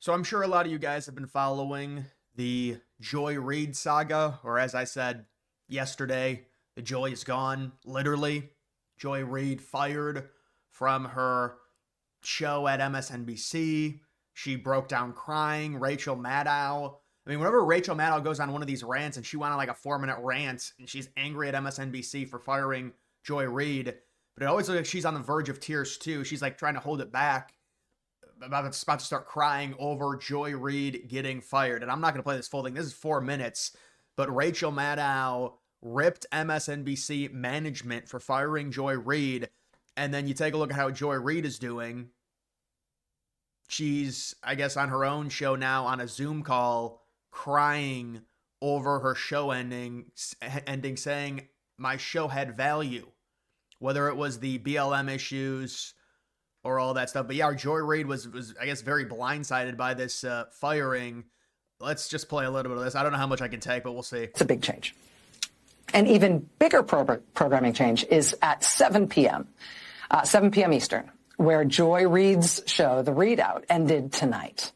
So I'm sure a lot of you guys have been following the Joy Reid saga, or as I said yesterday, the joy is gone, literally. Joy Reid fired from her show at MSNBC. She broke down crying. Rachel Maddow. I mean, whenever Rachel Maddow goes on one of these rants, and she went on like a 4-minute rant, and she's angry at MSNBC for firing Joy Reid, but it always looks like she's on the verge of tears too. She's like trying to hold it back, about to start crying over Joy Reid getting fired. And I'm not going to play this full thing. This is 4 minutes, but Rachel Maddow ripped MSNBC management for firing Joy Reid. And then you take a look at how Joy Reid is doing. She's, I guess, on her own show now on a Zoom call, crying over her show ending, saying, my show had value. Whether it was the BLM issues or all that stuff. But yeah, Joy Reid was I guess, very blindsided by this firing. Let's just play a little bit of this. I don't know how much I can take, but we'll see. It's a big change. An even bigger programming change is at 7 p.m. 7 p.m. Eastern, where Joy Reid's show, The Readout, ended tonight.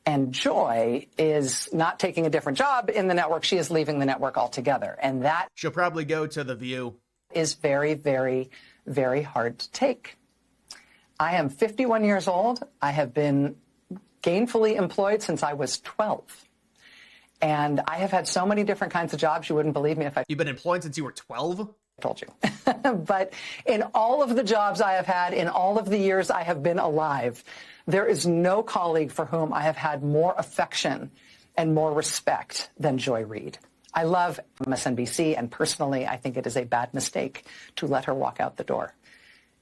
And Joy is not taking a different job in the network. She is leaving the network altogether. And that she'll probably go to The View. Is very, very, very hard to take. I am 51 years old. I have been gainfully employed since I was 12. And I have had so many different kinds of jobs, you wouldn't believe me if I... You've been employed since you were 12? Told you. But in all of the jobs I have had, in all of the years I have been alive, there is no colleague for whom I have had more affection and more respect than Joy Reid. I love MSNBC, and personally, I think it is a bad mistake to let her walk out the door.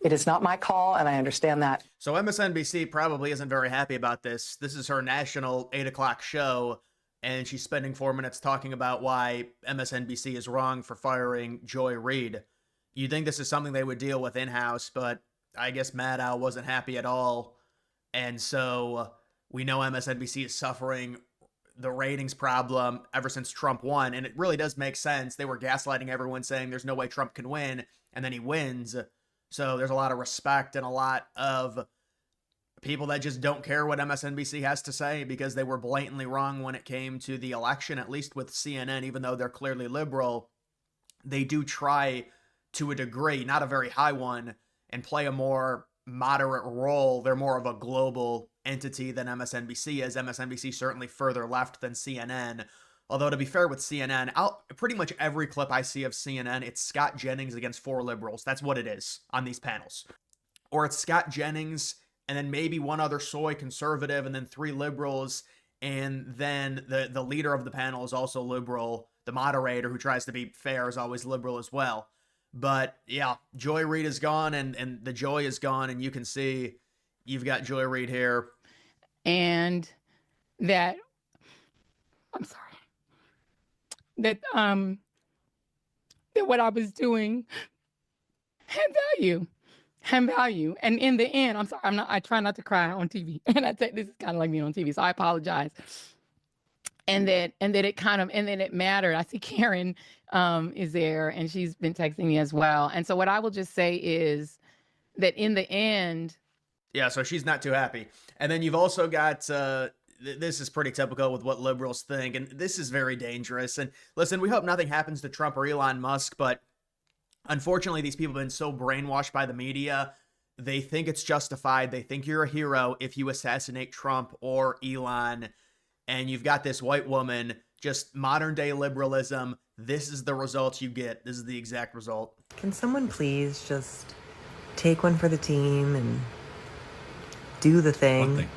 It is not my call, and I understand that. So MSNBC probably isn't very happy about this. This is her national 8 o'clock show, and she's spending 4 minutes talking about why MSNBC is wrong for firing Joy Reid. You'd think this is something they would deal with in-house, but I guess Maddow wasn't happy at all. And so we know MSNBC is suffering the ratings problem ever since Trump won. And it really does make sense. They were gaslighting everyone, saying there's no way Trump can win, and then he wins. So there's a lot of respect and a lot of people that just don't care what MSNBC has to say because they were blatantly wrong when it came to the election, at least with CNN. Even though they're clearly liberal, they do try to a degree, not a very high one, and play a more moderate role. They're more of a global entity than MSNBC is. MSNBC certainly further left than CNN. Although, to be fair with CNN, pretty much every clip I see of CNN, it's Scott Jennings against 4 liberals. That's what it is on these panels. Or it's Scott Jennings and then maybe one other soy conservative and then 3 liberals. And then the leader of the panel is also liberal. The moderator, who tries to be fair, is always liberal as well. But yeah, Joy Reid is gone, and the joy is gone. And you can see you've got Joy Reid here. And that, I'm sorry. That what I was doing had value. And in the end, I'm sorry, I try not to cry on TV. And this is kind of like me on TV, so I apologize. And that it mattered. I see Karen is there, and she's been texting me as well. And so what I will just say is that in the end. Yeah, so she's not too happy. And then you've also got, this is pretty typical with what liberals think, and this is very dangerous. And listen, we hope nothing happens to Trump or Elon Musk, but unfortunately, these people have been so brainwashed by the media, they think it's justified. They think you're a hero if you assassinate Trump or Elon. And you've got this white woman, just modern day liberalism. This is the result you get. This is the exact result. Can someone please just take one for the team and do the thing?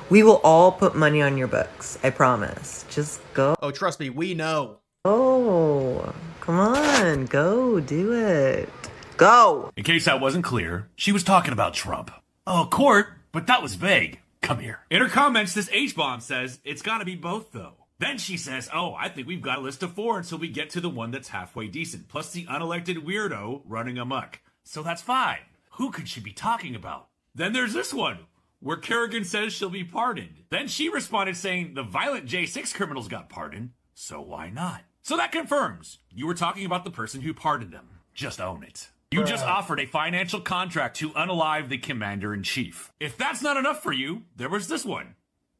We will all put money on your books. I promise. Just go. Oh, trust me, we know. Oh, come on. Go do it. Go. In case that wasn't clear, she was talking about Trump. Oh, court, but that was vague. Come here. In her comments, this H-bomb says, it's gotta be both though. Then she says, oh, I think we've got a list of 4 until we get to the one that's halfway decent, plus the unelected weirdo running amok. So that's 5. Who could she be talking about? Then there's this one, where Kerrigan says she'll be pardoned. Then she responded saying the violent J6 criminals got pardoned, so why not? So that confirms you were talking about the person who pardoned them. Just own it. You just offered a financial contract to unalive the commander-in-chief. If that's not enough for you, there was this one.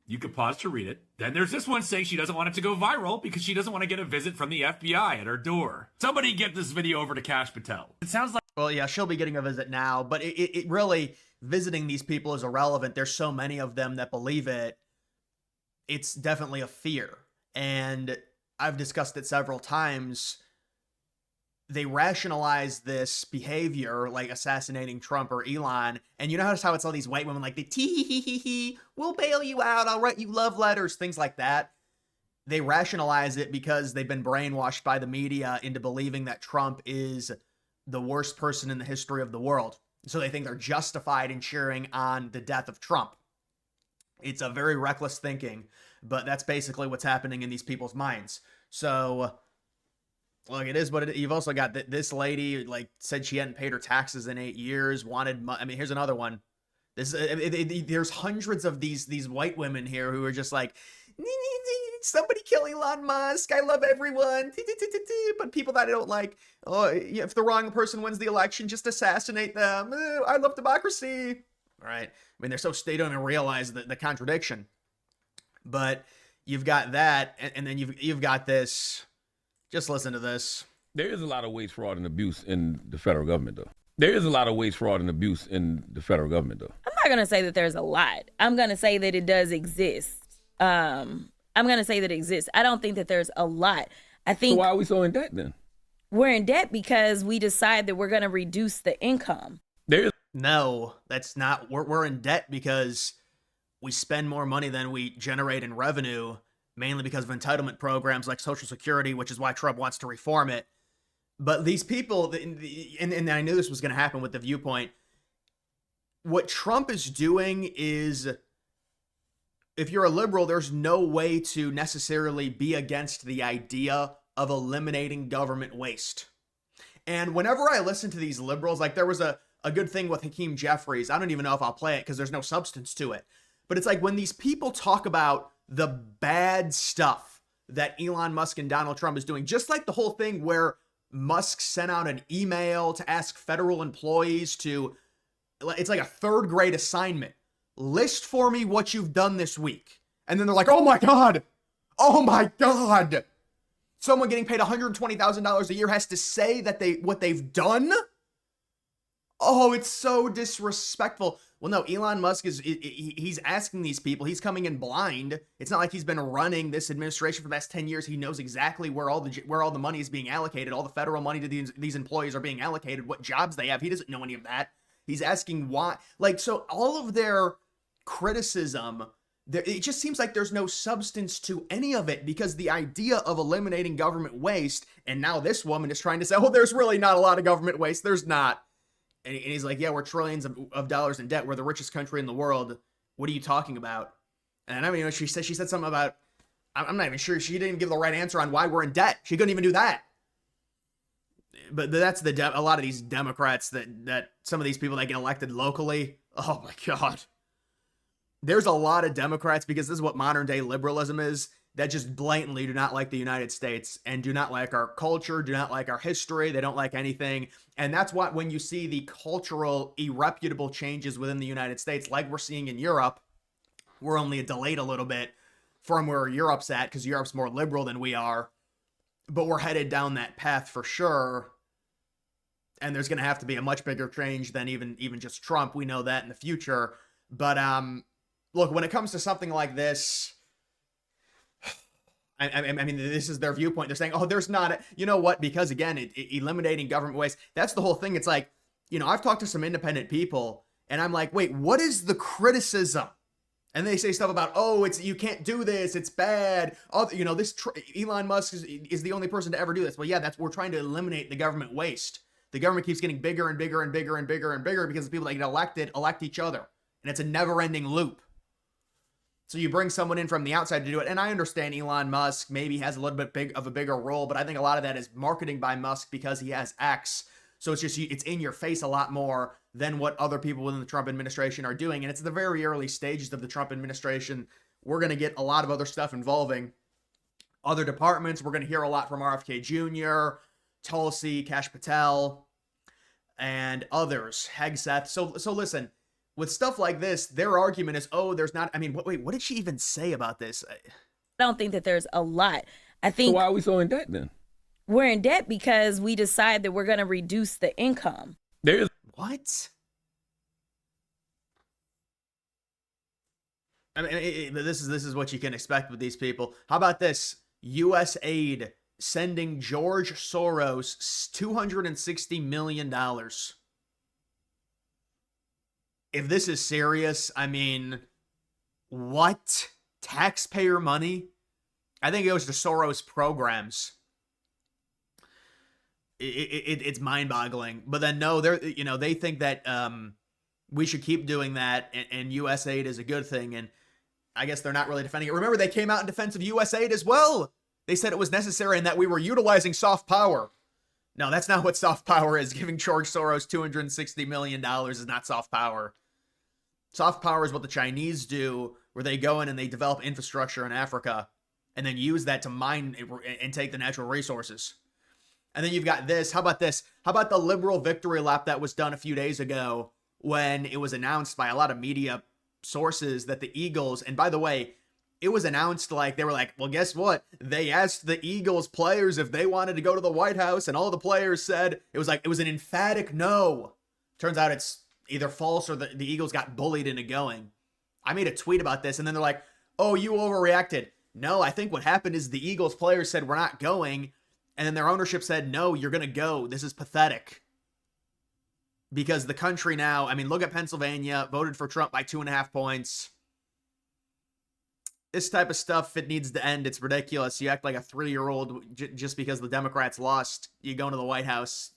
You could pause to read it. Then there's this one saying she doesn't want it to go viral because she doesn't want to get a visit from the FBI at her door. Somebody get this video over to Cash Patel. It sounds like... Well, yeah, she'll be getting a visit now, but it really, visiting these people is irrelevant. There's so many of them that believe it. It's definitely a fear. And I've discussed it several times. They rationalize this behavior, like assassinating Trump or Elon. And you notice how it's all these white women like, tee-hee-hee-hee, we'll bail you out, I'll write you love letters, things like that. They rationalize it because they've been brainwashed by the media into believing that Trump is the worst person in the history of the world. So they think they're justified in cheering on the death of Trump. It's a very reckless thinking, but that's basically what's happening in these people's minds. So, look, it is what it is. You've also got this lady, like, said she hadn't paid her taxes in 8 years, I mean, here's another one. There's hundreds of these white women here who are just like, somebody kill Elon Musk, I love everyone, but people that I don't like, oh, if the wrong person wins the election, just assassinate them, I love democracy. All right, I mean, they don't even realize the contradiction. But you've got that, and then you've got this. Just listen to this. There is a lot of waste, fraud, and abuse in the federal government, though. There is a lot of waste, fraud, and abuse in the federal government, though. I'm not going to say that there's a lot. I'm going to say that it does exist. I'm going to say that it exists. I don't think that there's a lot. I think. So why are we so in debt, then? We're in debt because we decide that we're going to reduce the income. No, that's not. We're in debt because we spend more money than we generate in revenue, mainly because of entitlement programs like Social Security, which is why Trump wants to reform it. But these people, and I knew this was going to happen with the Viewpoint, what Trump is doing is, if you're a liberal, there's no way to necessarily be against the idea of eliminating government waste. And whenever I listen to these liberals, like there was a good thing with Hakeem Jeffries. I don't even know if I'll play it because there's no substance to it. But it's like when these people talk about the bad stuff that Elon Musk and Donald Trump is doing, just like the whole thing where Musk sent out an email to ask federal employees to, it's like a third grade assignment. List for me what you've done this week. And then they're like, oh my God. Someone getting paid $120,000 a year has to say that what they've done? Oh, it's so disrespectful. Well, no, Elon Musk he's asking these people. He's coming in blind. It's not like he's been running this administration for the last 10 years. He knows exactly where all the money is being allocated. All the federal money to these employees are being allocated, what jobs they have. He doesn't know any of that. He's asking why. Like, so all of their criticism, it just seems like there's no substance to any of it, because the idea of eliminating government waste, and now this woman is trying to say, oh, there's really not a lot of government waste. There's not. And he's like, yeah, we're trillions of dollars in debt. We're the richest country in the world. What are you talking about? And I mean, she said something about, I'm not even sure. She didn't give the right answer on why we're in debt. She couldn't even do that. But that's a lot of these Democrats that some of these people that get elected locally. Oh my God. There's a lot of Democrats, because this is what modern day liberalism is, that just blatantly do not like the United States and do not like our culture, do not like our history. They don't like anything. And that's what, when you see the cultural irreputable changes within the United States, like we're seeing in Europe, we're only delayed a little bit from where Europe's at, because Europe's more liberal than we are, but we're headed down that path for sure. And there's going to have to be a much bigger change than even just Trump. We know that in the future. But look, when it comes to something like this, I mean, this is their viewpoint. They're saying, oh, there's not, you know what? Because again, eliminating government waste, that's the whole thing. It's like, I've talked to some independent people and I'm like, wait, what is the criticism? And they say stuff about, oh, you can't do this. It's bad. Oh, Elon Musk is the only person to ever do this. Well, yeah, we're trying to eliminate the government waste. The government keeps getting bigger and bigger and bigger and bigger and bigger because the people that get elected elect each other. And it's a never ending loop. So you bring someone in from the outside to do it. And I understand Elon Musk maybe has a little bit of a bigger role, but I think a lot of that is marketing by Musk because he has X. So it's in your face a lot more than what other people within the Trump administration are doing. And it's the very early stages of the Trump administration. We're going to get a lot of other stuff involving other departments. We're going to hear a lot from RFK Jr., Tulsi, Cash Patel. and others, Hegseth. So listen, with stuff like this, their argument is, oh, there's not, I mean, wait, what did she even say about this? I don't think that there's a lot. I think. So why are we so in debt then? We're in debt because we decide that we're going to reduce the income. There's what? I mean, this is what you can expect with these people. How about this? USAID sending George Soros $260 million. If this is serious, I mean, what? Taxpayer money? I think it goes to Soros programs. It's mind-boggling. But then no, they think that we should keep doing that, and USAID is a good thing, and I guess they're not really defending it. Remember, they came out in defense of USAID as well. They said it was necessary and that we were utilizing soft power. No, that's not what soft power is. Giving George Soros $260 million is not soft power. Soft power is what the Chinese do, where they go in and they develop infrastructure in Africa and then use that to mine and take the natural resources. And then you've got this. How about this? How about the liberal victory lap that was done a few days ago when it was announced by a lot of media sources that the Eagles, and by the way, it was announced like they were like, well, guess what? They asked the Eagles players if they wanted to go to the White House, and all the players said it was an emphatic no. Turns out it's either false or the Eagles got bullied into going. I made a tweet about this, and then they're like, oh, you overreacted. No, I think what happened is the Eagles players said we're not going, and then their ownership said, no, you're going to go. This is pathetic. Because the country now, I mean, look at Pennsylvania, voted for Trump by 2.5 points. This type of stuff, it needs to end. It's ridiculous. You act like a 3-year-old just because the Democrats lost. You go into the White House.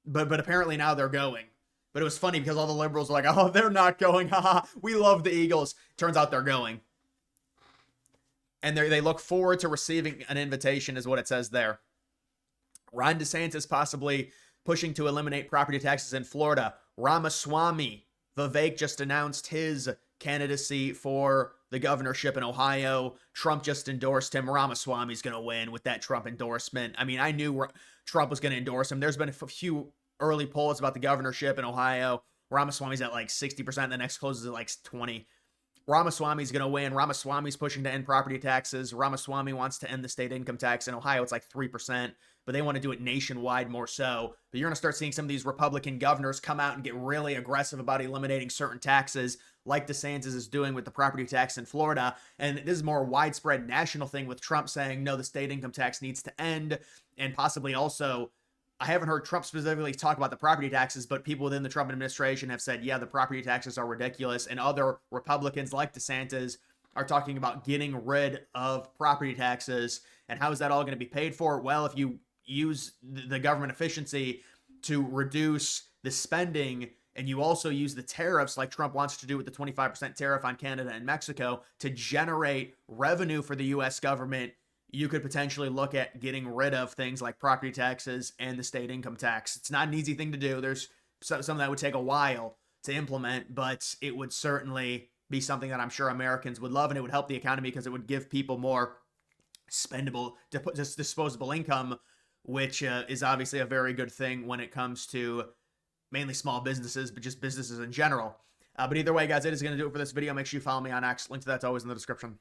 But apparently now they're going. But it was funny because all the liberals were like, oh, they're not going. Haha, we love the Eagles. Turns out they're going. And they look forward to receiving an invitation is what it says there. Ron DeSantis possibly pushing to eliminate property taxes in Florida. Ramaswamy, Vivek, just announced his candidacy for the governorship in Ohio. Trump just endorsed him. Ramaswamy's going to win with that Trump endorsement. I mean, I knew Trump was going to endorse him. There's been a few early polls about the governorship in Ohio. Ramaswamy's at like 60%. The next closes at like 20%. Ramaswamy's going to win. Ramaswamy's pushing to end property taxes. Ramaswamy wants to end the state income tax. In Ohio, it's like 3%, but they want to do it nationwide more so. But you're going to start seeing some of these Republican governors come out and get really aggressive about eliminating certain taxes, like DeSantis is doing with the property tax in Florida. And this is a more widespread national thing with Trump saying, no, the state income tax needs to end. And possibly also, I haven't heard Trump specifically talk about the property taxes, but people within the Trump administration have said, yeah, the property taxes are ridiculous. And other Republicans like DeSantis are talking about getting rid of property taxes. And how is that all going to be paid for? Well, if you use the government efficiency to reduce the spending, and you also use the tariffs like Trump wants to do with the 25% tariff on Canada and Mexico to generate revenue for the U.S. government, you could potentially look at getting rid of things like property taxes and the state income tax. It's not an easy thing to do. There's some that would take a while to implement, but it would certainly be something that I'm sure Americans would love, and it would help the economy because it would give people more spendable, disposable income, which is obviously a very good thing when it comes to mainly small businesses, but just businesses in general. But either way, guys, it is going to do it for this video. Make sure you follow me on X. Link to that's always in the description.